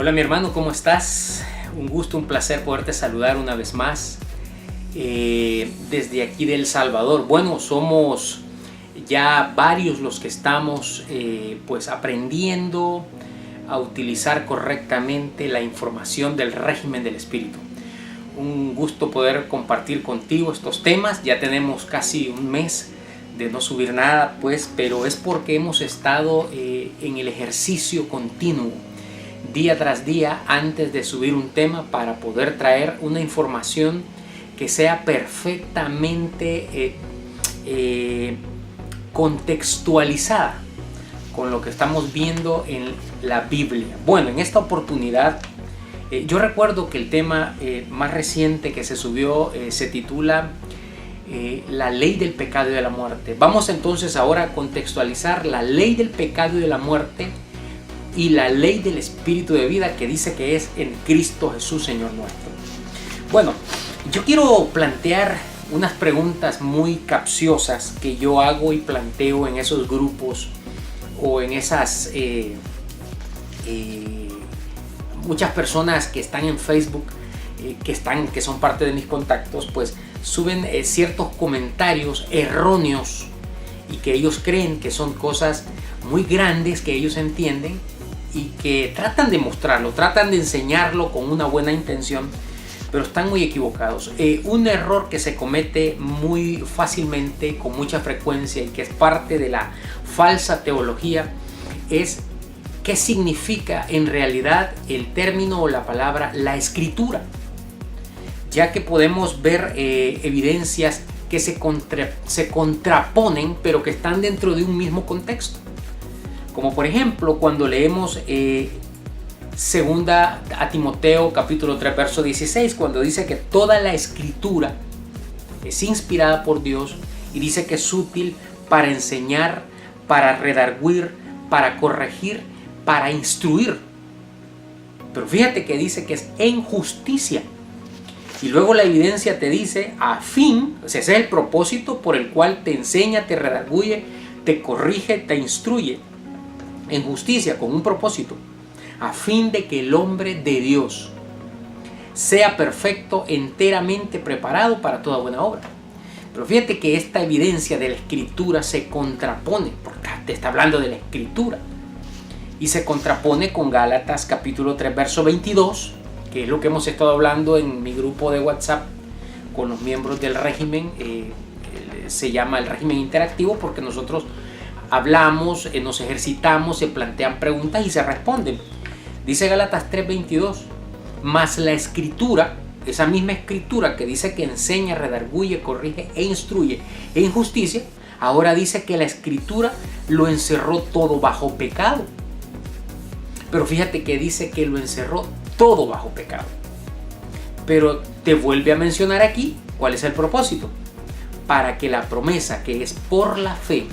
Hola mi hermano, ¿cómo estás? Un gusto, un placer poderte saludar una vez más desde aquí de El Salvador. Bueno, somos ya varios los que estamos pues aprendiendo a utilizar correctamente la información del régimen del espíritu. Un gusto poder compartir contigo estos temas. Ya tenemos casi un mes de no subir nada, pues, pero es porque hemos estado en el ejercicio continuo día tras día antes de subir un tema para poder traer una información que sea perfectamente contextualizada con lo que estamos viendo en la Biblia. Bueno, en esta oportunidad yo recuerdo que el tema más reciente que se subió se titula la ley del pecado y de la muerte. Vamos entonces ahora a contextualizar la ley del pecado y de la muerte y la ley del espíritu de vida, que dice que es en Cristo Jesús, Señor nuestro. Bueno, yo quiero plantear unas preguntas muy capciosas que yo hago y planteo en esos grupos o en esas muchas personas que están en Facebook, que son parte de mis contactos, pues suben ciertos comentarios erróneos y que ellos creen que son cosas muy grandes que ellos entienden y que tratan de mostrarlo, tratan de enseñarlo con una buena intención, pero están muy equivocados. Un error que se comete muy fácilmente, con mucha frecuencia, y que es parte de la falsa teología, es qué significa en realidad el término o la palabra la escritura, ya que podemos ver evidencias que se contraponen, pero que están dentro de un mismo contexto. Como por ejemplo cuando leemos segunda a Timoteo capítulo 3 verso 16, cuando dice que toda la escritura es inspirada por Dios y dice que es útil para enseñar, para redarguir, para corregir, para instruir. Pero fíjate que dice que es en justicia. Y luego la evidencia te dice a fin, o sea, ese es el propósito por el cual te enseña, te redarguye, te corrige, te instruye en justicia, con un propósito, a fin de que el hombre de Dios sea perfecto, enteramente preparado para toda buena obra. Pero fíjate que esta evidencia de la escritura se contrapone, porque te está hablando de la escritura, y se contrapone con Gálatas capítulo 3 verso 22, que es lo que hemos estado hablando en mi grupo de WhatsApp con los miembros del régimen. Se llama el régimen interactivo porque nosotros hablamos, nos ejercitamos, se plantean preguntas y se responden. Dice Gálatas 3:22, mas la escritura, esa misma escritura que dice que enseña, redarguye, corrige e instruye en justicia, ahora dice que la escritura lo encerró todo bajo pecado. Pero fíjate que dice que lo encerró todo bajo pecado. Pero te vuelve a mencionar aquí cuál es el propósito: para que la promesa, que es por la fe,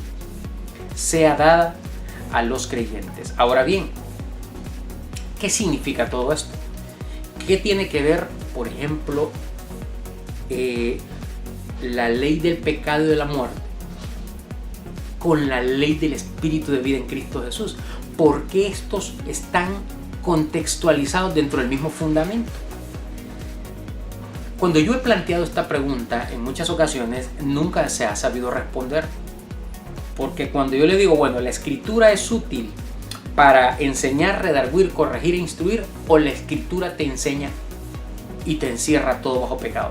sea dada a los creyentes. Ahora bien, ¿qué significa todo esto? ¿Qué tiene que ver, por ejemplo, la ley del pecado y de la muerte con la ley del espíritu de vida en Cristo Jesús? ¿Por qué estos están contextualizados dentro del mismo fundamento? Cuando yo he planteado esta pregunta en muchas ocasiones, nunca se ha sabido responder. Porque cuando yo le digo, bueno, la escritura es útil para enseñar, redarguir, corregir e instruir, o la escritura te enseña y te encierra todo bajo pecado.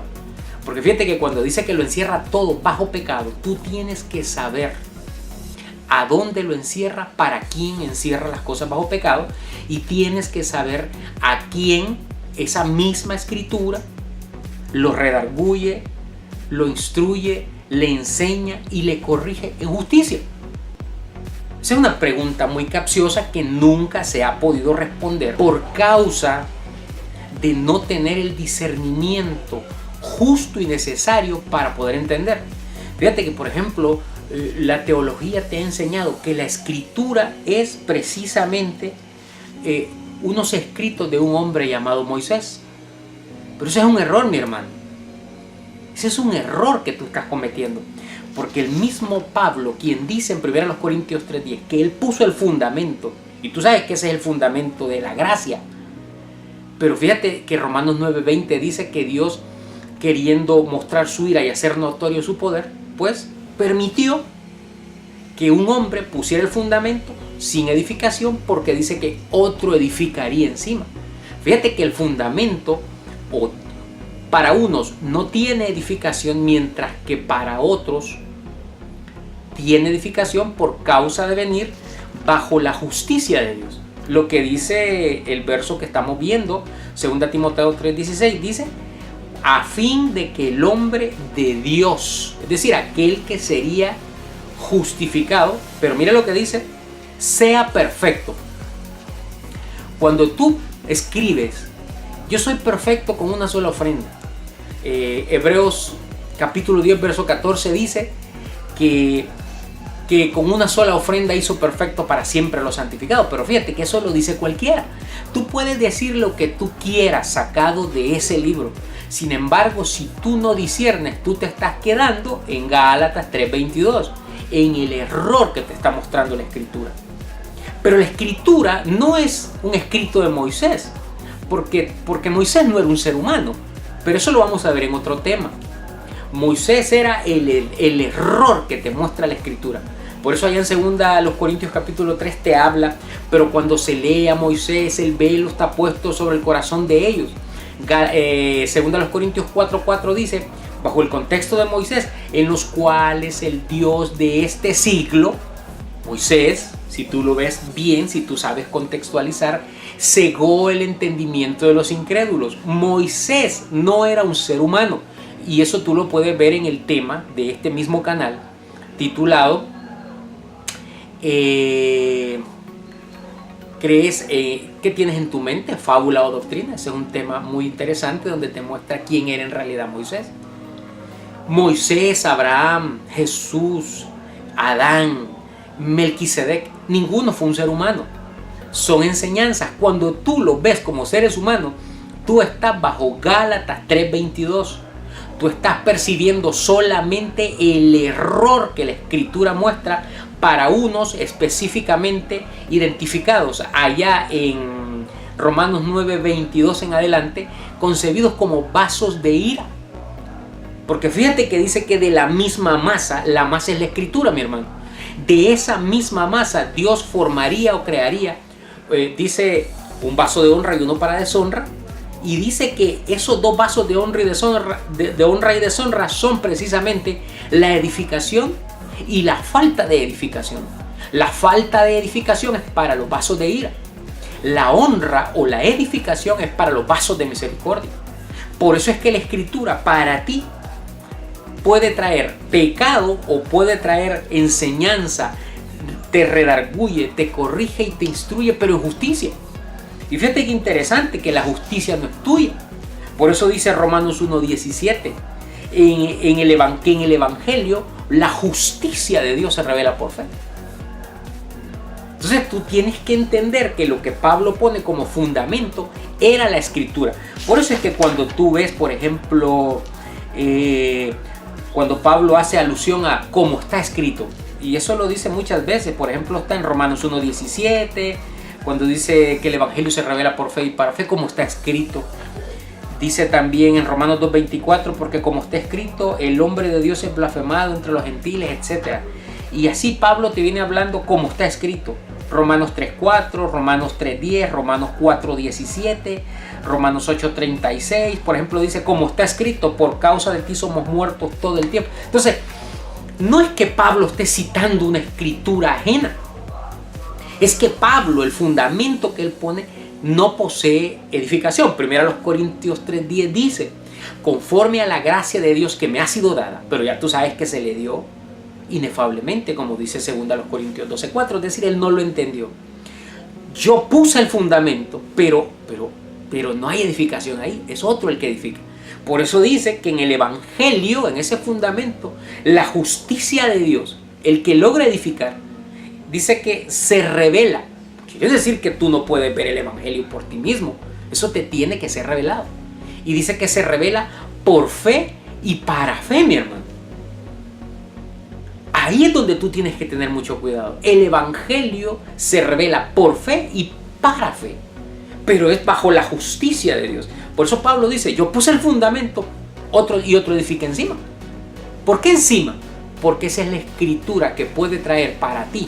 Porque fíjate que cuando dice que lo encierra todo bajo pecado, tú tienes que saber a dónde lo encierra, para quién encierra las cosas bajo pecado, y tienes que saber a quién esa misma escritura lo redarguye, lo instruye, le enseña y le corrige en justicia. Esa es una pregunta muy capciosa que nunca se ha podido responder por causa de no tener el discernimiento justo y necesario para poder entender. Fíjate que, por ejemplo, la teología te ha enseñado que la escritura es precisamente unos escritos de un hombre llamado Moisés. Pero ese es un error, mi hermano. Ese es un error que tú estás cometiendo. Porque el mismo Pablo, quien dice en 1 Corintios 3:10 que él puso el fundamento, y tú sabes que ese es el fundamento de la gracia, Pero fíjate que Romanos 9:20 dice que Dios, queriendo mostrar su ira y hacer notorio su poder, pues permitió que un hombre pusiera el fundamento sin edificación, porque dice que otro edificaría encima. Fíjate que el fundamento para unos no tiene edificación, mientras que para otros tiene edificación por causa de venir bajo la justicia de Dios. Lo que dice el verso que estamos viendo, 2 Timoteo 3:16, dice: a fin de que el hombre de Dios, es decir, aquel que sería justificado, pero mira lo que dice, sea perfecto. Cuando tú escribes, yo soy perfecto con una sola ofrenda, Hebreos capítulo 10 verso 14 dice que con una sola ofrenda hizo perfecto para siempre a los santificados. Pero fíjate que eso lo dice cualquiera. Tú puedes decir lo que tú quieras sacado de ese libro. Sin embargo, si tú no disiernes, tú te estás quedando en Gálatas 3:22, en el error que te está mostrando la Escritura. Pero la Escritura no es un escrito de Moisés, porque Moisés no era un ser humano. Pero eso lo vamos a ver en otro tema. Moisés era el error que te muestra la Escritura. Por eso allá en 2 Corintios capítulo 3 te habla, pero cuando se lee a Moisés, el velo está puesto sobre el corazón de ellos. 2 Corintios 4:4 dice, bajo el contexto de Moisés, en los cuales el Dios de este siglo, Moisés, si tú lo ves bien, si tú sabes contextualizar, cegó el entendimiento de los incrédulos. Moisés no era un ser humano, y eso tú lo puedes ver en el tema de este mismo canal titulado ¿qué tienes en tu mente? ¿Fábula o doctrina? Ese es un tema muy interesante donde te muestra quién era en realidad Moisés. Moisés, Abraham, Jesús, Adán, Melquisedec, ninguno fue un ser humano. Son enseñanzas. Cuando tú los ves como seres humanos, tú estás bajo Gálatas 3:22. Tú estás percibiendo solamente el error que la Escritura muestra para unos específicamente identificados allá en Romanos 9:22 en adelante, concebidos como vasos de ira. Porque fíjate que dice que de la misma masa, la masa es la Escritura, mi hermano. De esa misma masa Dios formaría o crearía, dice, un vaso de honra y uno para deshonra. Y dice que esos dos vasos de honra y deshonra son precisamente la edificación y la falta de edificación. La falta de edificación es para los vasos de ira. La honra o la edificación es para los vasos de misericordia. Por eso es que la Escritura para ti puede traer pecado o puede traer enseñanza, te redarguye, te corrige y te instruye, pero en justicia. Y fíjate qué interesante que la justicia no es tuya. Por eso dice Romanos 1:17, que en el Evangelio la justicia de Dios se revela por fe. Entonces tú tienes que entender que lo que Pablo pone como fundamento era la Escritura. Por eso es que cuando tú ves, por ejemplo, cuando Pablo hace alusión a cómo está escrito, y eso lo dice muchas veces, por ejemplo está en Romanos 1:17, cuando dice que el Evangelio se revela por fe y para fe, como está escrito. Dice también en Romanos 2:24, porque como está escrito, el hombre de Dios es blasfemado entre los gentiles, etc. Y así Pablo te viene hablando como está escrito. Romanos 3:4, Romanos 3:10, Romanos 4:17, Romanos 8:36. Por ejemplo, dice, como está escrito, por causa de ti somos muertos todo el tiempo. Entonces, no es que Pablo esté citando una escritura ajena. Es que Pablo, el fundamento que él pone, no posee edificación. 1 Corintios 3:10 dice, conforme a la gracia de Dios que me ha sido dada, pero ya tú sabes que se le dio inefablemente, como dice 2 Corintios 12:4, es decir, él no lo entendió. Yo puse el fundamento, pero no hay edificación ahí, es otro el que edifica. Por eso dice que en el Evangelio, en ese fundamento, la justicia de Dios, el que logra edificar, dice que se revela. Quiere decir que tú no puedes ver el Evangelio por ti mismo. Eso te tiene que ser revelado. Y dice que se revela por fe y para fe, mi hermano. Ahí es donde tú tienes que tener mucho cuidado. El Evangelio se revela por fe y para fe. pero es bajo la justicia de Dios. Por eso Pablo dice, yo puse el fundamento, otro edifica encima. ¿Por qué encima? Porque esa es la escritura que puede traer para ti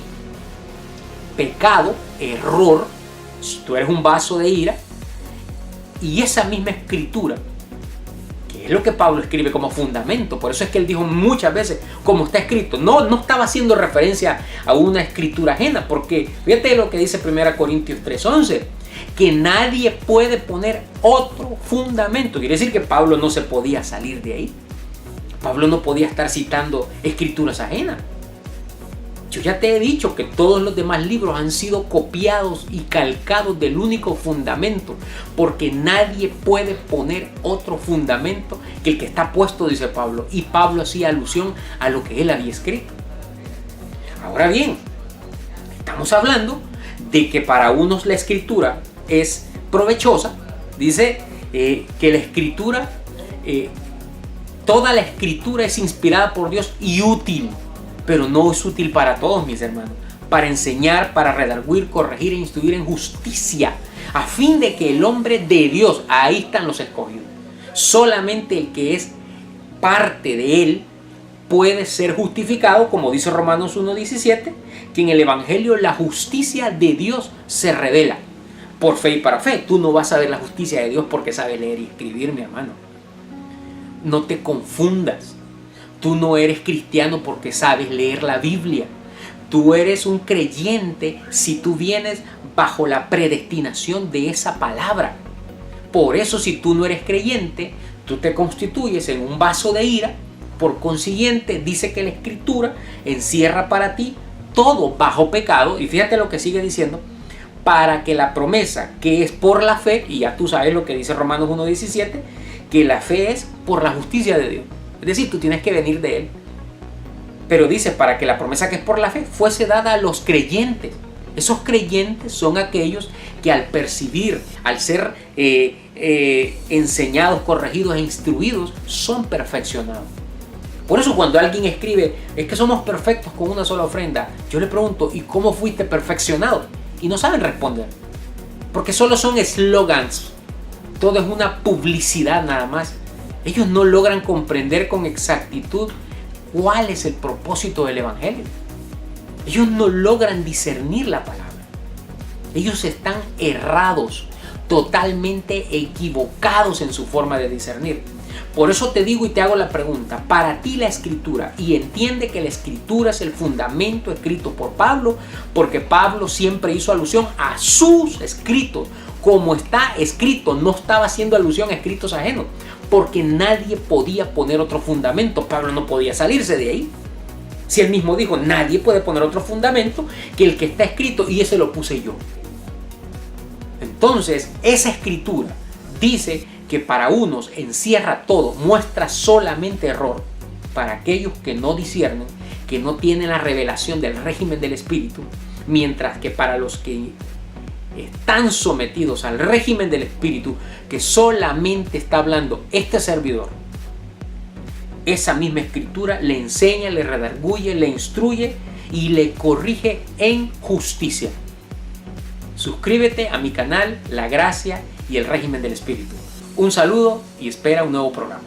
pecado, error, si tú eres un vaso de ira, y esa misma escritura, que es lo que Pablo escribe como fundamento. Por eso es que él dijo muchas veces, como está escrito. No estaba haciendo referencia a una escritura ajena, porque fíjate lo que dice 1 Corintios 3:11, que nadie puede poner otro fundamento. Quiere decir que Pablo no se podía salir de ahí. Pablo no podía estar citando escrituras ajenas. Yo ya te he dicho que todos los demás libros han sido copiados y calcados del único fundamento, porque nadie puede poner otro fundamento que el que está puesto, dice Pablo. Y Pablo hacía alusión a lo que él había escrito. Ahora bien, estamos hablando de que para unos la escritura es provechosa. Dice que la escritura, toda la escritura es inspirada por Dios y útil. Pero no es útil para todos, mis hermanos. Para enseñar, para redarguir, corregir e instruir en justicia, a fin de que el hombre de Dios, ahí están los escogidos. Solamente el que es parte de él puede ser justificado, como dice Romanos 1:17, que en el Evangelio la justicia de Dios se revela por fe y para fe. Tú no vas a ver la justicia de Dios porque sabes leer y escribir, mi hermano. No te confundas. Tú no eres cristiano porque sabes leer la Biblia. Tú eres un creyente si tú vienes bajo la predestinación de esa palabra. Por eso, si tú no eres creyente, tú te constituyes en un vaso de ira. Por consiguiente, dice que la Escritura encierra para ti todo bajo pecado. Y fíjate lo que sigue diciendo. Para que la promesa que es por la fe, y ya tú sabes lo que dice Romanos 1:17, que la fe es por la justicia de Dios. Es decir, tú tienes que venir de Él. Pero dice, para que la promesa que es por la fe fuese dada a los creyentes. Esos creyentes son aquellos que al percibir, al ser enseñados, corregidos e instruidos, son perfeccionados. Por eso cuando alguien escribe, es que somos perfectos con una sola ofrenda, yo le pregunto, ¿y cómo fuiste perfeccionado? Y no saben responder. Porque solo son eslogans. Todo es una publicidad nada más. Ellos no logran comprender con exactitud cuál es el propósito del Evangelio. Ellos no logran discernir la palabra. Ellos están errados, totalmente equivocados en su forma de discernir. Por eso te digo y te hago la pregunta, para ti la Escritura, y entiende que la Escritura es el fundamento escrito por Pablo, porque Pablo siempre hizo alusión a sus escritos, como está escrito, no estaba haciendo alusión a escritos ajenos, porque nadie podía poner otro fundamento. Pablo no podía salirse de ahí. Si él mismo dijo, nadie puede poner otro fundamento que el que está escrito, y ese lo puse yo. Entonces, esa Escritura dice que para unos encierra todo, muestra solamente error. Para aquellos que no disciernen, que no tienen la revelación del régimen del Espíritu, mientras que para los que están sometidos al régimen del Espíritu, que solamente está hablando este servidor, esa misma Escritura le enseña, le redarguye, le instruye y le corrige en justicia. Suscríbete a mi canal La Gracia y el Régimen del Espíritu. Un saludo y espera un nuevo programa.